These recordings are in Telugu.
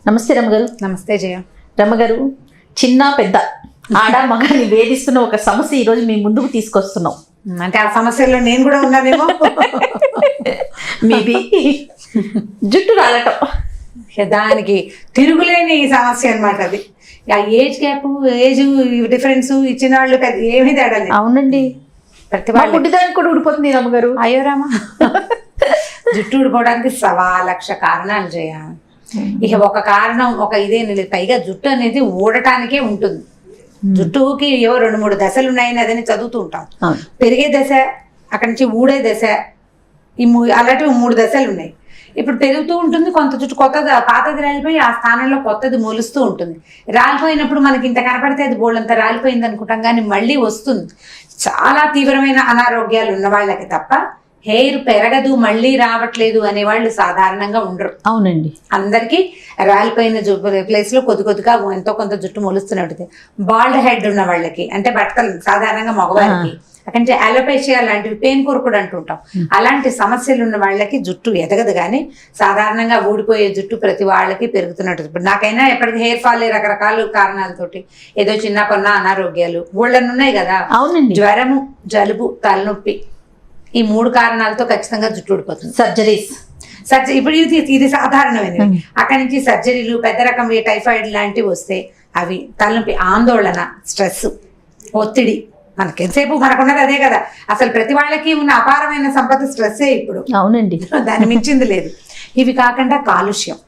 నమస్తే రమ్మగారు. నమస్తే జయ. రమ్మగారు, చిన్న పెద్ద ఆడ మగాని వేధిస్తున్న ఒక సమస్య ఈరోజు మీ ముందుకు తీసుకొస్తున్నాం. అంటే ఆ సమస్యల్లో నేను కూడా ఉన్నానేమో. మీది జుట్టు రాలటం, దానికి తిరుగులేని సమస్య అనమాట. అది ఆ ఏజ్ గ్యాప్, ఏజ్ డిఫరెన్స్ ఇచ్చిన వాళ్ళు ఏమీ తేడా లేదు. అవునండి, ప్రతి మా వాళ్ళు పుట్టిదానికి కూడా ఊడిపోతుంది రమ్మగారు. అయ్యో రామా. జుట్టు ఊడిపోవడానికి 1,00,000 కారణాలు జయ. ఇక ఒక కారణం ఇదే లేదు. పైగా జుట్టు అనేది ఊడటానికే ఉంటుంది. జుట్టుకి ఏవో 2-3 దశలు ఉన్నాయని అదని చదువుతూ ఉంటాం. పెరిగే దశ, అక్కడి నుంచి ఊడే దశ, అలాంటివి 3 దశలు ఉన్నాయి. ఇప్పుడు పెరుగుతూ ఉంటుంది, కొంత జుట్టు కొత్తది పాతది రాలిపోయి ఆ స్థానంలో కొత్తది మొలుస్తూ ఉంటుంది. రాలిపోయినప్పుడు మనకి ఇంత కనపడితే అది బోళ్ళంతా రాలిపోయింది అనుకుంటాం, కానీ మళ్ళీ వస్తుంది. చాలా తీవ్రమైన అనారోగ్యాలు ఉన్న వాళ్ళకి తప్ప హెయిర్ పెరగదు మళ్ళీ రావట్లేదు అనేవాళ్ళు సాధారణంగా ఉండరు. అవునండి, అందరికీ రాలిపోయిన ప్లేస్ లో కొద్దిగా ఎంతో కొంత జుట్టు మొలుస్తున్నట్టు. బాల్డ్ హెడ్ ఉన్న వాళ్ళకి, అంటే బట్టలు సాధారణంగా మగవారికి, అక్కడి అలోపేషియా లాంటివి, పెయిన్ కొరుకుడు అంటుంటాం, అలాంటి సమస్యలు ఉన్న వాళ్ళకి జుట్టు ఎదగదు. కానీ సాధారణంగా ఊడిపోయే జుట్టు ప్రతి వాళ్ళకి పెరుగుతున్నట్టు. ఇప్పుడు నాకైనా ఎప్పటికీ హెయిర్ ఫాల్ రకరకాల కారణాలతోటి, ఏదో చిన్న కొన్న అనారోగ్యాలు ఊళ్ళని ఉన్నాయి కదా. అవునండి, జ్వరము, జలుబు, తలనొప్పి, ఈ 3 కారణాలతో ఖచ్చితంగా జుట్టు ఊడిపోతుంది. సర్జరీ ఇప్పుడు ఇది సాధారణమైనవి. అక్కడి నుంచి సర్జరీలు, పెద్ద రకం టైఫాయిడ్ లాంటివి వస్తే అవి, తలనొప్పి, ఆందోళన, స్ట్రెస్, ఒత్తిడి. మనకెంతసేపు మనకున్నది అదే కదా. అసలు ప్రతి వాళ్ళకి ఉన్న అపారమైన సంపద స్ట్రెస్సే ఇప్పుడు. అవునండి, దాన్ని మించింది లేదు. ఇవి కాకుండా కాలుష్యం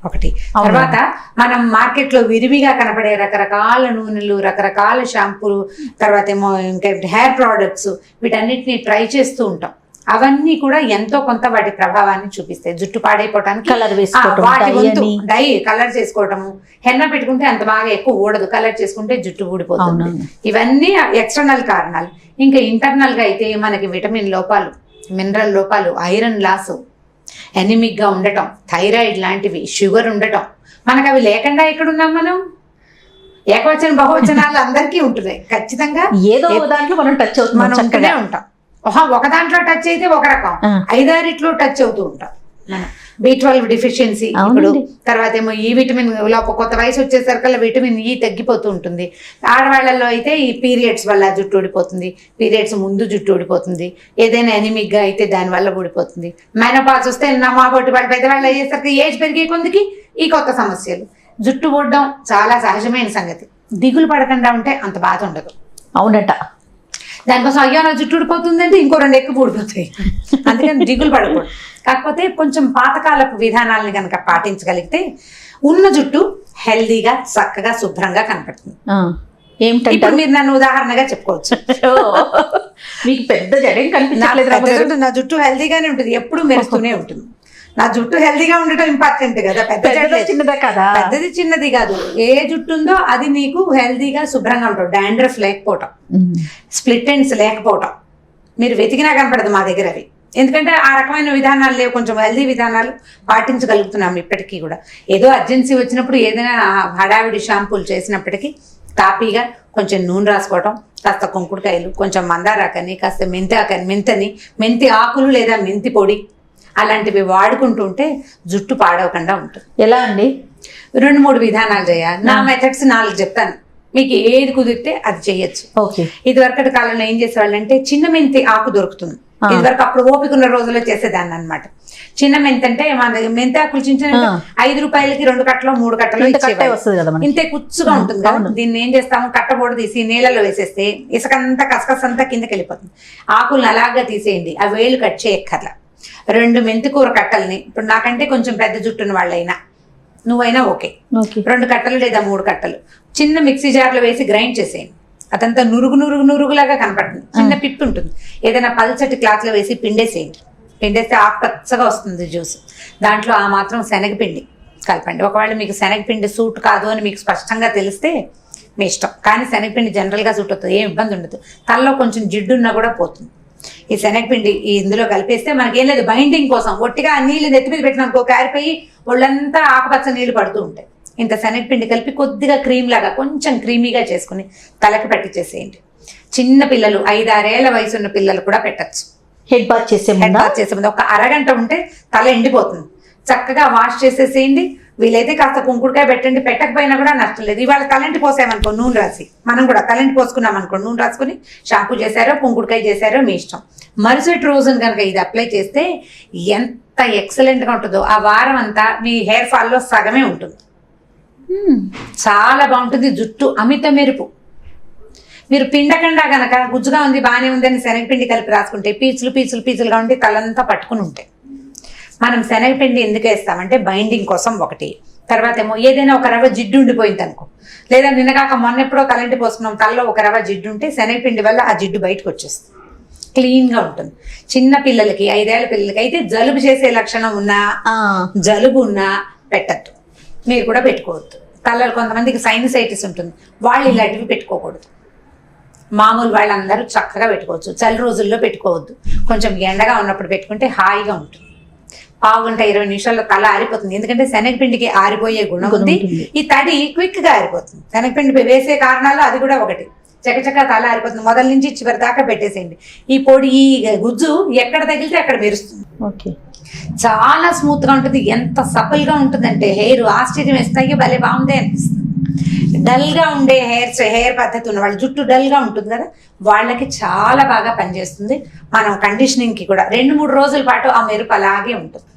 ఒకటి. తర్వాత మనం మార్కెట్లో విరివిగా కనపడే రకరకాల నూనెలు, రకరకాల షాంపూలు, తర్వాత ఏమో ఇంకా హెయిర్ ప్రోడక్ట్స్, వీటన్నిటిని ట్రై చేస్తూ ఉంటాం. అవన్నీ కూడా ఎంతో కొంత వాటి ప్రభావాన్ని చూపిస్తాయి. జుట్టు పాడైపోవటానికి వాటి వంతు డై కలర్ చేసుకోవటము, హెన్న పెట్టుకుంటే అంత బాగా ఎక్కువ ఊడదు, కలర్ చేసుకుంటే జుట్టు ఊడిపోతుంది. ఇవన్నీ ఎక్స్టర్నల్ కారణాలు. ఇంకా ఇంటర్నల్ గా అయితే మనకి విటమిన్ లోపాలు, మినరల్ లోపాలు, ఐరన్ లాస్, ఎనిమిక్ గా ఉండటం, థైరాయిడ్ లాంటివి, షుగర్ ఉండటం. మనకు అవి లేకుండా ఎక్కడున్నాం మనం? ఏకవచన బహువచనాలు అందరికీ ఉంటున్నాయి. ఖచ్చితంగా ఏదో దాంట్లో మనం టచ్ అవుతాం, మనం ఉంటూనే ఉంటాం. ఒక దాంట్లో టచ్ అయితే ఒక రకం, 5-6 టచ్ అవుతూ ఉంటాం. B12 డిఫిషియన్సీ, ఇప్పుడు తర్వాత ఏమో ఈ విటమిన్ కొత్త వయసు వచ్చేసరికల్లా విటమిన్ ఈ తగ్గిపోతూ ఉంటుంది. ఆడవాళ్లలో అయితే ఈ పీరియడ్స్ వల్ల జుట్టు ఊడిపోతుంది, పీరియడ్స్ ముందు జుట్టు ఊడిపోతుంది, ఏదైనా ఎనిమిక్ గా అయితే దాని వల్ల ఊడిపోతుంది. మెనోపాజ్ వస్తే మా బొట్టి వాళ్ళు పెద్దవాళ్ళు అయ్యేసరికి ఏజ్ పెరిగే కొందికి ఈ కొత్త సమస్యలు. జుట్టు ఊడడం చాలా సహజమైన సంగతి. దిగులు పడకుండా ఉంటే అంత బాధ ఉండదు. అవునట. దానికోసం అయ్యో నా జుట్టు ఊడిపోతుందంటే ఇంకో 2 ఎక్కువ ఊడిపోతాయి. అందుకని దిగులు పడకూడదు. కాకపోతే కొంచెం పాతకాలపు విధానాలని కనుక పాటించగలిగితే ఉన్న జుట్టు హెల్దీగా, చక్కగా, శుభ్రంగా కనపడుతుంది. ఇప్పుడు మీరు నన్ను ఉదాహరణగా చెప్పుకోవచ్చు. మీకు పెద్ద జడేం కనిపించలేదు. నా జుట్టు హెల్దీగానే ఉంటుంది, ఎప్పుడు మెరుస్తూనే ఉంటుంది. నా జుట్టు హెల్దీగా ఉండటం ఇంపార్టెంట్ కదా. చిన్నదే కదా, పెద్దది చిన్నది కాదు. ఏ జుట్టు ఉందో అది నీకు హెల్దీగా, శుభ్రంగా ఉంటుంది. డాండ్రఫ్ లేకపోవటం, స్ప్లిట్ ఎండ్స్ లేకపోవటం మీరు వెతికినా కనపడదు మా దగ్గర అవి. ఎందుకంటే ఆ రకమైన విధానాలు లేవు. కొంచెం హెల్దీ విధానాలు పాటించగలుగుతున్నాం ఇప్పటికీ కూడా. ఏదో అర్జెన్సీ వచ్చినప్పుడు ఏదైనా హడావిడి షాంపూలు చేసినప్పటికీ తాపీగా కొంచెం నూనె రాసుకోవటం, కాస్త కుంకుడుకాయలు, కొంచెం మందారాకని, కాస్త మెంతి ఆకులు లేదా మెంతి పొడి, అలాంటివి వాడుకుంటూ ఉంటే జుట్టు పాడవకుండా ఉంటుంది. ఎలా అండి? 2-3 విధానాలు చేయాలి. నా మెథడ్స్ 4 చెప్తాను, మీకు ఏది కుదిరితే అది చేయొచ్చు. ఇది వరకటి కాలంలో ఏం చేసేవాళ్ళంటే చిన్న మెంతి ఆకు దొరుకుతుంది. ఇది వరకు అప్పుడు ఓపిక ఉన్న రోజుల్లో చేసేదాన్ని అనమాట. చిన్న మెంతి అంటే మన మెంతి ఆకులు చిన్న 5 రూపాయలకి 2 కట్టలో 3 కట్టలో ఇంతే కుచ్చుగా ఉంటుంది కదా. దీన్ని ఏం చేస్తాము, కట్టబోడు తీసి నీళ్ళలో వేసేస్తే ఇసుకంతా కసకసంతా కిందకి వెళ్ళిపోతుంది. ఆకులను అలాగా తీసేయండి, ఆ వేళ్ళు కట్ చేయక్కర్లా. 2 మెంతికూర కట్టల్ని, ఇప్పుడు నాకంటే కొంచెం పెద్ద జుట్టున్న వాళ్ళైనా, నువ్వైనా ఓకే, 2 కట్టలు లేదా 3 కట్టలు చిన్న మిక్సీ జార్లో వేసి గ్రైండ్ చేసేయండి. అదంతా నురుగులాగా కనపడుతుంది. చిన్న పిప్పి ఉంటుంది. ఏదైనా పల్చటి క్లాత్ లో వేసి పిండేసేయండి. పిండేస్తే ఆకుపచ్చగా వస్తుంది జ్యూస్. దాంట్లో ఆ మాత్రం శనగపిండి కలపండి. ఒకవేళ మీకు శనగపిండి సూట్ కాదు అని మీకు స్పష్టంగా తెలిస్తే మీ ఇష్టం, కానీ శనగపిండి జనరల్గా సూట్ అవుతుంది, ఏం ఇబ్బంది ఉండదు. తలలో కొంచెం జిడ్డున్నా కూడా పోతుంది. ఈ శనగపిండి ఇందులో కలిపేస్తే మనకేం లేదు, బైండింగ్ కోసం. ఒట్టిగా నీళ్ళు నెత్తి మీద పెట్టినాకో కారిపోయి ఒళ్ళంతా ఆకుపచ్చ నీళ్లు పడుతూ ఉంటాయి. ఇంత శనగపిండి కలిపి కొద్దిగా క్రీమ్ లాగా, కొంచెం క్రీమీగా చేసుకుని తలకి పట్టించేసేయండి. చిన్న పిల్లలు, 5-6 ఏళ్ల వయసు ఉన్న పిల్లలు కూడా పెట్టచ్చు. హెడ్ బాత్ చేసే ముందు ఒక అరగంట ఉంటే తల ఎండిపోతుంది. చక్కగా వాష్ చేసేసేయండి. వీలైతే కాస్త కుంకుడుకాయ పెట్టండి, పెట్టకపోయినా కూడా నష్టం లేదు. ఇవాళ తలంటి పోసామనుకో నూనె రాసి, మనం కూడా తలంటి పోసుకున్నాం అనుకో నూనె రాసుకుని షాంపూ చేశారో కుంకుడుకాయ చేశారో మీ ఇష్టం. మరుసటి రోజున కనుక ఇది అప్లై చేస్తే ఎంత ఎక్సలెంట్గా ఉంటుందో, ఆ వారం అంతా మీ హెయిర్ ఫాల్లో సగమే ఉంటుంది. చాలా బాగుంటుంది. జుట్టు అమిత మెరుపు. మీరు పిండకుండా గనక గుజ్జుగా ఉంది బాగానే ఉంది అని శనగపిండి కలిపి రాసుకుంటే పీచులుగా ఉండి తలంతా పట్టుకుని ఉంటాయి. మనం శనగపిండి ఎందుకు వేస్తామంటే బైండింగ్ కోసం ఒకటి, తర్వాత ఏమో ఏదైనా ఒక రవ్వ జిడ్డు ఉండిపోయింది అనుకో, లేదా నిన్నగాక మొన్న ఎప్పుడో తలంటి పోసుకున్నాం, తలలో ఒక రవ్వ జిడ్డు ఉంటే శనగపిండి వల్ల ఆ జిడ్డు బయటకు వచ్చేస్తుంది, క్లీన్గా ఉంటుంది. చిన్న పిల్లలకి 5 ఏళ్ల పిల్లలకి అయితే జలుబు చేసే లక్షణం ఉన్నా జలుబు ఉన్నా పెట్టద్దు, మీరు కూడా పెట్టుకోవద్దు. తలలో కొంతమందికి సైనసైటిస్ ఉంటుంది, వాళ్ళు ఇలాంటివి పెట్టుకోకూడదు. మామూలు వాళ్ళందరూ చక్కగా పెట్టుకోవచ్చు. చలి రోజుల్లో పెట్టుకోవద్దు, కొంచెం ఎండగా ఉన్నప్పుడు పెట్టుకుంటే హాయిగా ఉంటుంది. పావుగంట 20 నిమిషాల్లో తల ఆరిపోతుంది. ఎందుకంటే శనగపిండికి ఆరిపోయే గుణం ఉంది, ఈ తడి క్విక్గా ఆరిపోతుంది. శనగపిండి వేసే కారణాలు అది కూడా ఒకటి. చకచక తల ఆరిపోతుంది. మొదల నుంచి చివరి దాకా పెట్టేసేయండి. ఈ పొడి ఈ గుజ్జు ఎక్కడ తగిలితే అక్కడ మెరుస్తుంది. ఓకే, చాలా స్మూత్గా ఉంటుంది. ఎంత సపల్గా ఉంటుందంటే హెయిర్ ఆశ్చర్యం వేస్తాయి, భలే బాగుందే అనిపిస్తుంది. డల్గా ఉండే హెయిర్ పద్ధతి ఉన్న వాళ్ళు, జుట్టు డల్గా ఉంటుంది కదా, వాళ్ళకి చాలా బాగా పనిచేస్తుంది. మనం కండిషనింగ్కి కూడా 2-3 రోజుల పాటు ఆ మెరుపు అలాగే ఉంటుంది.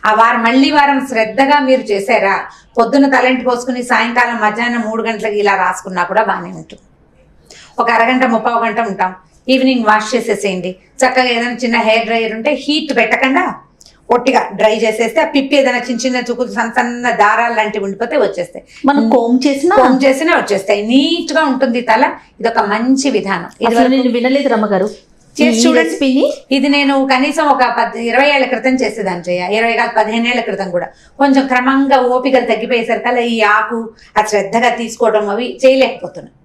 ఆ వారం శ్రద్ధగా మీరు చేశారా, పొద్దున్న తలంటి పోసుకుని సాయంకాలం మధ్యాహ్నం 3 గంటలకి ఇలా రాసుకున్నా కూడా బాగానే ఉంటుంది. ఒక అరగంట 30 గంట ఉంటాం, ఈవినింగ్ వాష్ చేసేసేయండి. చక్కగా ఏదైనా చిన్న హెయిర్ డ్రైయర్ ఉంటే హీట్ పెట్టకుండా ఒట్టిగా డ్రై చేసేస్తే, ఆ పిప్పి ఏదైనా చిన్న చుక్కులు సన్న దారాలు లాంటివి ఉండిపోతే వచ్చేస్తాయి. మనం కోమ్ చేసినా వచ్చేస్తాయి. నీట్ గా ఉంటుంది తల. ఇది ఒక మంచి విధానం. నేను వినలేదు రమ్మగారు, చేసి చూడండి. ఇది నేను కనీసం ఒక 20 ఏళ్ల క్రితం చేసేదాన్ని. 20 కాదు 15 ఏళ్ల క్రితం కూడా. కొంచెం క్రమంగా ఓపికలు తగ్గిపోయేసరికల్లా ఈ ఆకు ఆ శ్రద్ధగా తీసుకోవడం అవి చేయలేకపోతున్నాను.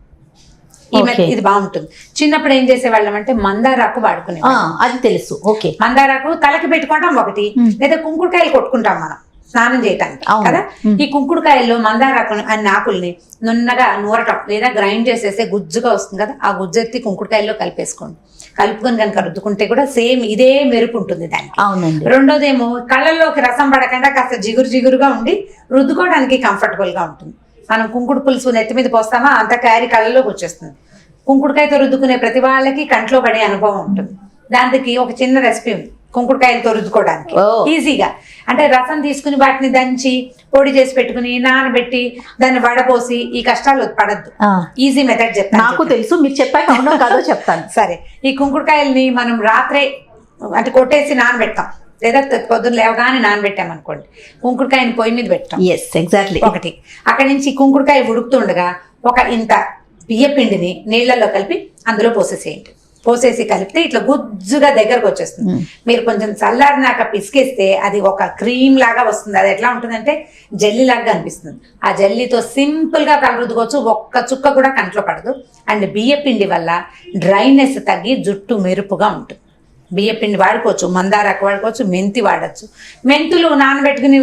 ఇది బాగుంటుంది. చిన్నప్పుడు ఏం చేసేవాళ్ళం అంటే మందారాకు వాడుకునే, అది తెలుసు. ఓకే, మందారాకు తలకి పెట్టుకోవడం ఒకటి, లేదా కుంకుడుకాయలు కొట్టుకుంటాం మనం స్నానం చేయటానికి కదా. ఈ కుంకుడుకాయల్లో మందారాకు అన్ని ఆకుల్ని నున్నగా నూరటం లేదా గ్రైండ్ చేసేస్తే గుజ్జుగా వస్తుంది కదా, ఆ గుజ్జు ఎత్తి కుంకుడుకాయల్లో కలిపేసుకోండి. కలుపుకొని కనుక రుద్దుకుంటే కూడా సేమ్ ఇదే మెరుపు ఉంటుంది దానికి. అవునండి. రెండోదేమో కళ్ళల్లోకి రసం పడకుండా కాస్త జిగురుగా ఉండి రుద్దుకోవడానికి కంఫర్టబుల్ గా ఉంటుంది. మనం కుంకుడు పులుసు నెత్తి మీద పోస్తామా అంత క్యారీ కళ్ళలోకి వచ్చేస్తుంది. కుంకుడుకాయతో రుద్దుకునే ప్రతి వాళ్ళకి కంట్లో పడే అనుభవం ఉంటుంది. దానికి ఒక చిన్న రెసిపీ ఉంది కుంకుడుకాయలతో రుద్దుకోవడానికి ఈజీగా. అంటే రసం తీసుకుని వాటిని దంచి పొడి చేసి పెట్టుకుని నానబెట్టి దాన్ని వడపోసి ఈ కష్టాలు పడద్దు. ఈజీ మెథడ్ చెప్తాను. నాకు తెలుసు, మీరు చెప్పాక అవునో కాదో చెప్తాను. సరే, ఈ కుంకుడుకాయల్ని మనం రాత్రే అంటే కొట్టేసి నానబెడతాం, లేదా పొద్దున్న లేవగానే నానబెట్టామనుకోండి, కుంకుడుకాయని పొయ్యి మీద పెట్టాం. ఎగ్జాక్ట్లీ. ఒకటి అక్కడి నుంచి కుంకుడుకాయ ఉడుకుతుండగా ఒక ఇంత బియ్య పిండిని నీళ్లలో కలిపి అందులో పోసేసేయండి. పోసేసి కలిపితే ఇట్లా గుజ్జుగా దగ్గరకు వచ్చేస్తుంది. మీరు కొంచెం చల్లారినాక పిసికేస్తే అది ఒక క్రీమ్ లాగా వస్తుంది. అది ఎట్లా ఉంటుందంటే జెల్లీ లాగా అనిపిస్తుంది. ఆ జెల్లీతో సింపుల్ గా కలరుద్దుకోవచ్చు, ఒక్క చుక్క కూడా కంట్లో పడదు. అండ్ బియ్య పిండి వల్ల డ్రైనెస్ తగ్గి జుట్టు మెరుపుగా ఉంటుంది. బియ్య పిండి వాడుకోవచ్చు, మందారాకు వాడుకోవచ్చు, మెంతి వాడచ్చు. మెంతులు నానబెట్టుకుని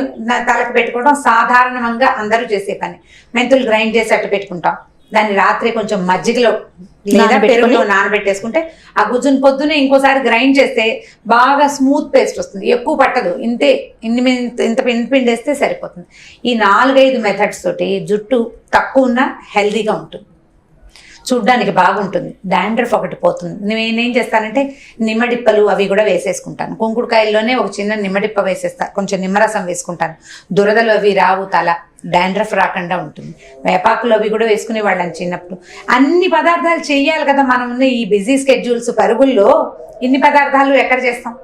తలకు పెట్టుకోవడం సాధారణంగా అందరూ చేసే పని. మెంతులు గ్రైండ్ చేసి అట్టు పెట్టుకుంటాం, దాన్ని రాత్రి కొంచెం మజ్జిగలో లేదా పెరుగులో నానబెట్టేసుకుంటే ఆ గుజ్జును పొద్దునే ఇంకోసారి గ్రైండ్ చేస్తే బాగా స్మూత్ పేస్ట్ వస్తుంది. ఎక్కువ పట్టదు, ఇంత పిండి వేస్తే సరిపోతుంది. ఈ 4-5 మెథడ్స్ తోటి జుట్టు తక్కువ ఉన్నా హెల్దీగా ఉంటుంది, చూడ్డానికి బాగుంటుంది. డాండ్రఫ్ ఒకటి పోతుంది. నేనేం చేస్తానంటే నిమ్మడిప్పలు అవి కూడా వేసేసుకుంటాను. కుంకుడుకాయల్లోనే ఒక చిన్న నిమ్మడిప్ప వేసేస్తా, కొంచెం నిమ్మరసం వేసుకుంటాను. దురదలు అవి రావు, తల డాండ్రఫ్ రాకుండా ఉంటుంది. వేపాకులు అవి కూడా వేసుకునే వాళ్ళని చిన్నప్పుడు. అన్ని పదార్థాలు చెయ్యాలి కదా, మనం ఉన్న ఈ బిజీ స్కెడ్యూల్స్ పరుగుల్లో ఇన్ని పదార్థాలు ఎక్కడ చేస్తాం.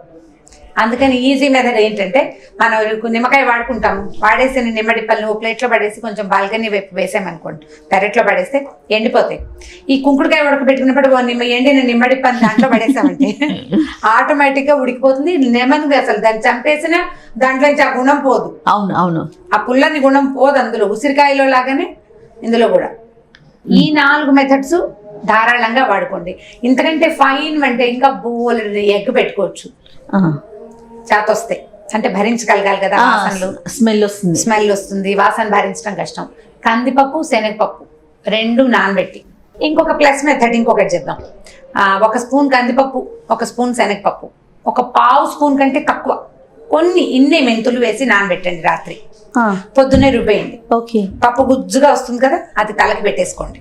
అందుకని ఈజీ మెథడ్ ఏంటంటే, మనం నిమ్మకాయ వాడుకుంటాము, వాడేసిన నిమ్మడిప్పలను ప్లేట్లో పడేసి కొంచెం బాల్కనీ వైపు వేసామనుకోండి, పెరట్లో పడేస్తే ఎండిపోతాయి. ఈ కుంకుడుకాయ ఉడకబెట్టుకున్నప్పుడు ఎండిన నిమ్మడిప్పని దాంట్లో పడేసామంటే ఆటోమేటిక్గా ఉడికిపోతుంది. నెమ్మదిగా అసలు దాన్ని చంపేసినా దాంట్లో నుంచి ఆ గుణం పోదు. అవును, ఆ పుల్లని గుణం పోదు అందులో. ఉసిరికాయలో లాగానే ఇందులో కూడా ఈ 4 మెథడ్స్ ధారాళంగా వాడుకోండి. ఇంతకంటే ఫైన్ అంటే ఇంకా బోలెడు ఎగ్ పెట్టుకోవచ్చు. చేత వస్తాయి అంటే భరించగలగాలి కదా, వాసనలు స్మెల్ వస్తుంది, వాసన భరించడం కష్టం. కందిపప్పు శనగపప్పు 2 నానబెట్టి, ఇంకొక ప్లస్ మెథడ్ ఇంకొకటి చెప్దాం. 1 స్పూన్ కందిపప్పు, 1 స్పూన్ శనగపప్పు, ఒక 1/2 స్పూన్ కంటే తక్కువ కొన్ని ఇన్నే మెంతులు వేసి నానబెట్టండి రాత్రి. పొద్దున్నే రుబ్బేయండి. ఓకే. పప్పు గుజ్జుగా వస్తుంది కదా, అది తలకి పెట్టేసుకోండి.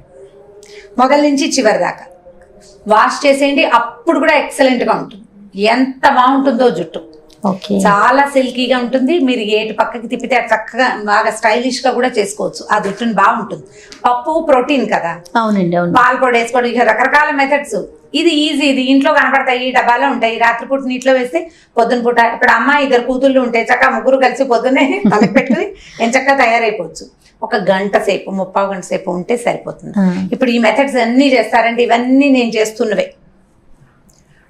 మొదల నుంచి చివరి దాకా వాష్ చేసేయండి. అప్పుడు కూడా ఎక్సలెంట్ గా ఉంటుంది. ఎంత బాగుంటుందో జుట్టు, చాలా సిల్కీగా ఉంటుంది. మీరు ఏటు పక్కకి తిప్పితే అది చక్కగా బాగా స్టైలిష్ గా కూడా చేసుకోవచ్చు. ఆ జుట్టుని బాగుంటుంది. పప్పు ప్రోటీన్ కదా. అవునండి, అవును. పాలు పొడి వేసుకోవడం, ఇక రకరకాల మెథడ్స్. ఇది ఈజీ, ఇది ఇంట్లో కనపడతాయి, డబ్బాలో ఉంటాయి. రాత్రిపూట నీటిలో వేస్తే పొద్దున పూట, ఇప్పుడు అమ్మాయి 2 కూతుళ్ళు ఉంటే చక్కగా 3 కలిసి పొద్దున్నే తలకి పెట్టుకుని ఎంచక్కగా తయారైపోవచ్చు. 1 గంట సేపు 30 గంట సేపు ఉంటే సరిపోతుంది. ఇప్పుడు ఈ మెథడ్స్ అన్ని చేస్తారంటే ఇవన్నీ నేను చేస్తున్నవే.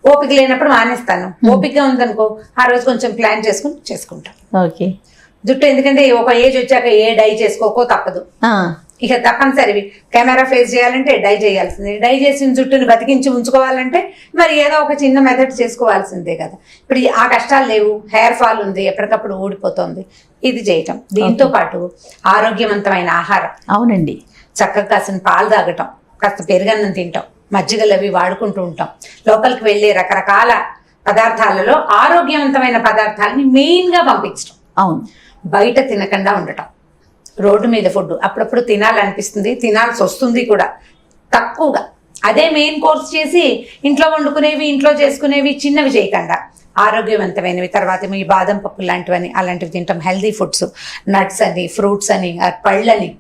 ఓపిక లేనప్పుడు మానేస్తాను. ఓపికగా ఉందనుకో ఆ రోజు కొంచెం ప్లాన్ చేసుకుంటాం. ఓకే. జుట్టు ఎందుకంటే ఒక ఏజ్ వచ్చాక ఏ డై చేసుకోకో తప్పదు. ఇక తప్పనిసరివి కెమెరా ఫేస్ చేయాలంటే డై చేయాల్సిందే. డై చేసిన జుట్టుని బతికించి ఉంచుకోవాలంటే మరి ఏదో ఒక చిన్న మెథడ్ చేసుకోవాల్సిందే కదా. ఇప్పుడు ఆ కష్టాలు లేవు. హెయిర్ ఫాల్ ఉంది, ఎప్పటికప్పుడు ఊడిపోతుంది. ఇది చేయటం. దీంతో పాటు ఆరోగ్యవంతమైన ఆహారం. అవునండి. చక్కగా కాసిన పాలు తాగటం, కాస్త పెరుగన్నం తింటాం, మజ్జిగలు అవి వాడుకుంటూ ఉంటాం. లోపలికి వెళ్ళే రకరకాల పదార్థాలలో ఆరోగ్యవంతమైన పదార్థాలని మెయిన్ గా పంపించడం. అవును. బయట తినకుండా ఉండటం. రోడ్డు మీద ఫుడ్ అప్పుడప్పుడు తినాలనిపిస్తుంది, తినాల్సి వస్తుంది కూడా, తక్కువగా. అదే మెయిన్ కోర్స్ చేసి ఇంట్లో వండుకునేవి, ఇంట్లో చేసుకునేవి చిన్నవి చేయకుండా ఆరోగ్యవంతమైనవి. తర్వాత మీ బాదం పప్పు లాంటివని అలాంటివి తింటాం. హెల్దీ ఫుడ్స్, నట్స్ అని, ఫ్రూట్స్ అని, పళ్ళని,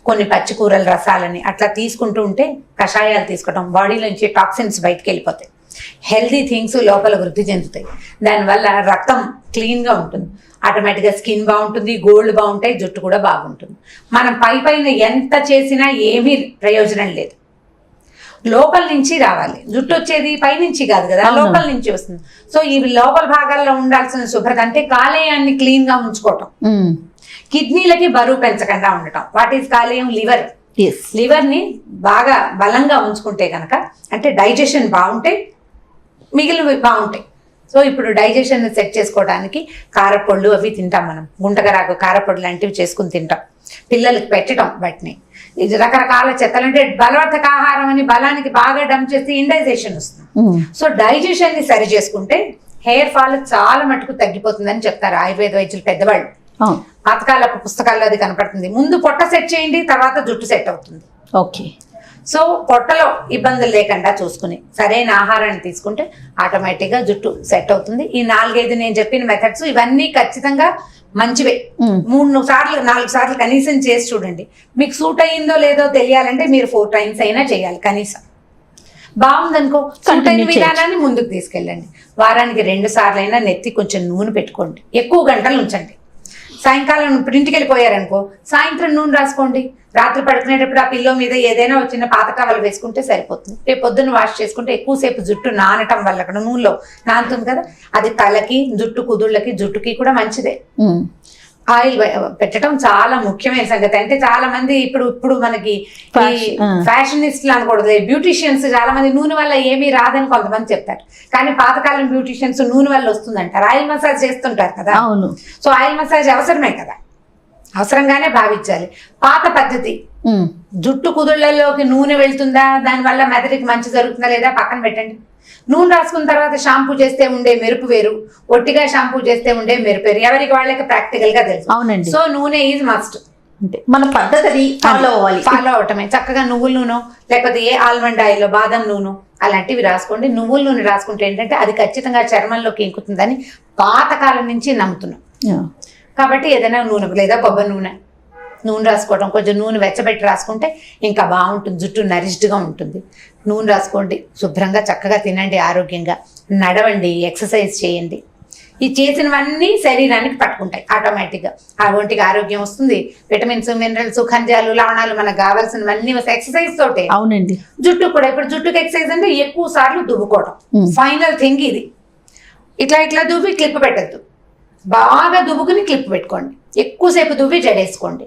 కొన్ని పచ్చికూరల రసాలని అట్లా తీసుకుంటూ ఉంటే, కషాయాలు తీసుకోవడం, బాడీలోంచి టాక్సిన్స్ బయటకు వెళ్ళిపోతాయి. హెల్దీ థింగ్స్ లోపల వృద్ధి చెందుతాయి. దానివల్ల రక్తం క్లీన్గా ఉంటుంది. ఆటోమేటిక్గా స్కిన్ బాగుంటుంది, గోల్డ్ బాగుంటాయి, జుట్టు కూడా బాగుంటుంది. మనం పైన ఎంత చేసినా ఏమీ ప్రయోజనం లేదు. లోపల నుంచి రావాలి. జుట్టు వచ్చేది పైనుంచి కాదు కదా, లోపల నుంచి వస్తుంది. సో ఈ లోపల భాగాల్లో ఉండాల్సిన శుభ్రత అంటే కాలేయాన్ని క్లీన్గా ఉంచుకోవటం, కిడ్నీలకి బరువు పెంచకుండా ఉండటం. వాట్ ఈస్ కాలేయం? లివర్. లివర్ ని బాగా బలంగా ఉంచుకుంటే కనుక, అంటే డైజెషన్ బాగుంటే మిగిలినవి బాగుంటాయి. సో ఇప్పుడు డైజెషన్ సెట్ చేసుకోవడానికి కారపొళ్ళు అవి తింటాం మనం. గుంటగరాకు కారపొడి లాంటివి చేసుకుని తింటాం. పిల్లలకి పెట్టడం వాటిని. ఇది రకరకాల చెత్తలు, అంటే బలవర్ధక ఆహారం అని బలానికి బాగా డంప్ చేస్తే ఇండైజెషన్ వస్తుంది. సో డైజెషన్ ని సరి చేసుకుంటే హెయిర్ ఫాల్ చాలా మటుకు తగ్గిపోతుందని చెప్తారు ఆయుర్వేద వైద్యులు పెద్దవాళ్ళు. పాతకాలపు పుస్తకాల్లో అది కనపడుతుంది. ముందు పొట్ట సెట్ చేయండి, తర్వాత జుట్టు సెట్ అవుతుంది. ఓకే. సో పొట్టలో ఇబ్బందులు లేకుండా చూసుకుని సరైన ఆహారాన్ని తీసుకుంటే ఆటోమేటిక్గా జుట్టు సెట్ అవుతుంది. ఈ 4-5 నేను చెప్పిన మెథడ్స్ ఇవన్నీ ఖచ్చితంగా మంచివే. 3-4 సార్లు కనీసం చేసి చూడండి. మీకు సూట్ అయ్యిందో లేదో తెలియాలంటే మీరు 4 times అయినా చేయాలి కనీసం. బాగుందనుకో సూట్ అయిన విధానాన్ని ముందుకు తీసుకెళ్ళండి. వారానికి 2 సార్లు అయినా నెత్తి కొంచెం నూనె పెట్టుకోండి. ఎక్కువ గంటలు ఉంచండి. సాయంకాలం ఇప్పుడు ఇంటికి వెళ్ళిపోయారనుకో, సాయంత్రం నూనె రాసుకోండి. రాత్రి పడుకునేటప్పుడు ఆ పిల్లో మీద ఏదైనా చిన్న పాత టవల్ వేసుకుంటే సరిపోతుంది. రేపు పొద్దున్న వాష్ చేసుకుంటే ఎక్కువసేపు జుట్టు నానటం వల్ల అక్కడ నూనెలో నానుతుంది కదా, అది తలకి, జుట్టు కుదుళ్ళకి, జుట్టుకి కూడా మంచిదే. ఆయిల్ పెట్టడం చాలా ముఖ్యమైన సంగతి. అంటే చాలా మంది ఇప్పుడు మనకి ఫ్యాషనిస్ట్లు అనకూడదు, బ్యూటీషియన్స్ చాలా మంది నూనె వల్ల ఏమీ రాదని కొంతమంది చెప్తారు. కానీ పాతకాలం బ్యూటీషియన్స్ నూనె వల్ల వస్తుందంటారు. ఆయిల్ మసాజ్ చేస్తుంటారు కదా. సో ఆయిల్ మసాజ్ అవసరమే కదా, అవసరంగానే భావించాలి. పాత పద్ధతి, జుట్టు కుదుళ్లలోకి నూనె వెళ్తుందా, దానివల్ల మెదడుకి మంచి జరుగుతుందా లేదా పక్కన పెట్టండి. నూనె రాసుకున్న తర్వాత షాంపూ చేస్తే ఉండే మెరుపు వేరు, ఒట్టిగా షాంపూ చేస్తే ఉండే మెరుపు వేరు. ఎవరికి వాళ్ళకి ప్రాక్టికల్ గా తెలుసు. అవునండి. సో నూనె ఈజ్ మస్ట్. మన పద్ధతి ఫాలో అవటమే. చక్కగా నువ్వుల నూనె, లేకపోతే ఏ ఆల్మండ్ ఆయిల్, బాదం నూనె అలాంటివి రాసుకోండి. నువ్వుల నూనె రాసుకుంటే ఏంటంటే అది ఖచ్చితంగా చర్మంలోకి ఇంకుతుందని పాతకాలం నుంచి నమ్ముతున్నాం. కాబట్టి ఏదైనా నూనె లేదా కొబ్బరి నూనె రాసుకోవడం, కొంచెం నూనె వెచ్చబెట్టి రాసుకుంటే ఇంకా బాగుంటుంది. జుట్టు నరిష్డ్గా ఉంటుంది. నూనె రాసుకోండి, శుభ్రంగా చక్కగా తినండి, ఆరోగ్యంగా నడవండి, ఎక్సర్సైజ్ చేయండి. ఈ చేసినవన్నీ శరీరానికి పట్టుకుంటాయి ఆటోమేటిక్గా. ఆ ఒంటికి ఆరోగ్యం వస్తుంది. విటమిన్స్, మినరల్స్, ఖనిజాలు, లవణాలు మనకు కావాల్సినవన్నీ ఎక్సర్సైజ్ తోటే. అవునండి. జుట్టు కూడా ఇప్పుడు జుట్టుకి ఎక్సర్సైజ్ అంటే ఎక్కువ సార్లు దువ్వుకోవడం. ఫైనల్ థింగ్ ఇది. ఇట్లా దువ్వి క్లిప్ పెట్టద్దు. బాగా దువ్వుకుని క్లిప్ పెట్టుకోండి. ఎక్కువసేపు దువ్వి జడేసుకోండి.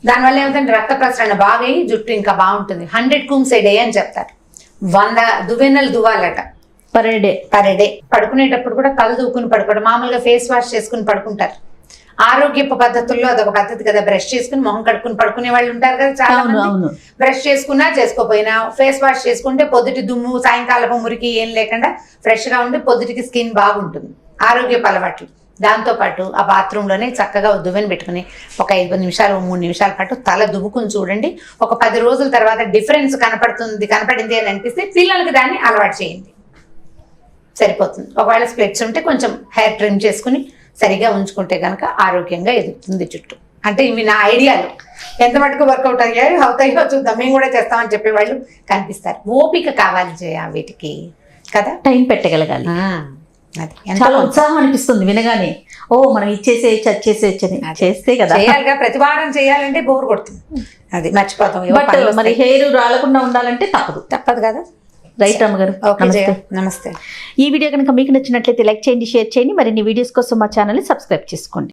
దానివల్ల ఏమిటంటే రక్త ప్రసరణ బాగా అయ్యి జుట్టు ఇంకా బాగుంటుంది. 100 combs a day అని చెప్తారు. 100 దువ్వెనలు దువ్వాలట పర్ డే. పడుకునేటప్పుడు కూడా కళ్ళు దువ్వుకుని పడుకోవడం. మామూలుగా ఫేస్ వాష్ చేసుకుని పడుకుంటారు. ఆరోగ్యపు పద్ధతుల్లో అదొక పద్ధతి కదా. బ్రష్ చేసుకుని మొహం కడుక్కుని పడుకునే వాళ్ళు ఉంటారు కదా చాలా మంది. బ్రష్ చేసుకున్నా చేసుకోపోయినా ఫేస్ వాష్ చేసుకుంటే పొద్దుటి దుమ్ము, సాయంకాలపు మురికి ఏం లేకుండా ఫ్రెష్ గా ఉండి పొద్దుటికి స్కిన్ బాగుంటుంది. ఆరోగ్యపు అలవాట్లు దాంతోపాటు ఆ బాత్రూంలోనే చక్కగా దువ్వెన పెట్టుకుని ఒక 5 నిమిషాలు 3 నిమిషాల పాటు తల దువ్వుకుని చూడండి. ఒక 10 రోజుల తర్వాత డిఫరెన్స్ కనపడింది అని అనిపిస్తే పిల్లలకి దాన్ని అలవాటు చేయండి, సరిపోతుంది. ఒకవేళ స్ప్లిట్స్ ఉంటే కొంచెం హెయిర్ ట్రిమ్ చేసుకుని సరిగా ఉంచుకుంటే కనుక ఆరోగ్యంగా ఎదుగుతుంది జుట్టు. అంటే ఇవి నా ఐడియాలు, ఎంత మటుకు వర్కౌట్ అవుతాయో చూద్దాం, మేము కూడా చేస్తామని చెప్పేవాళ్ళు కనిపిస్తారు. ఓపిక కావాలి జయ వీటికి కదా, టైం పెట్టగలగాలి. అది చాలా ఉత్సాహం అనిపిస్తుంది వినగానే. ఓ మనం ఇచ్చేసేయచ్చు వచ్చేసేయచ్చు అని చేస్తే కదా చేయాలిగా, ప్రతి వారం చేయాలంటే బోర్ కొడుతుంది, అది మర్చిపోతాం. బట్ మరి హెయిర్ రాలకుండా ఉండాలంటే తప్పదు కదా. రైట్ రమ్మగారు, నమస్తే. ఈ వీడియో కనుక మీకు నచ్చినట్లయితే లైక్ చేయండి, షేర్ చేయండి. మరిన్ని వీడియోస్ కోసం మా ఛానల్ని సబ్స్క్రైబ్ చేసుకోండి.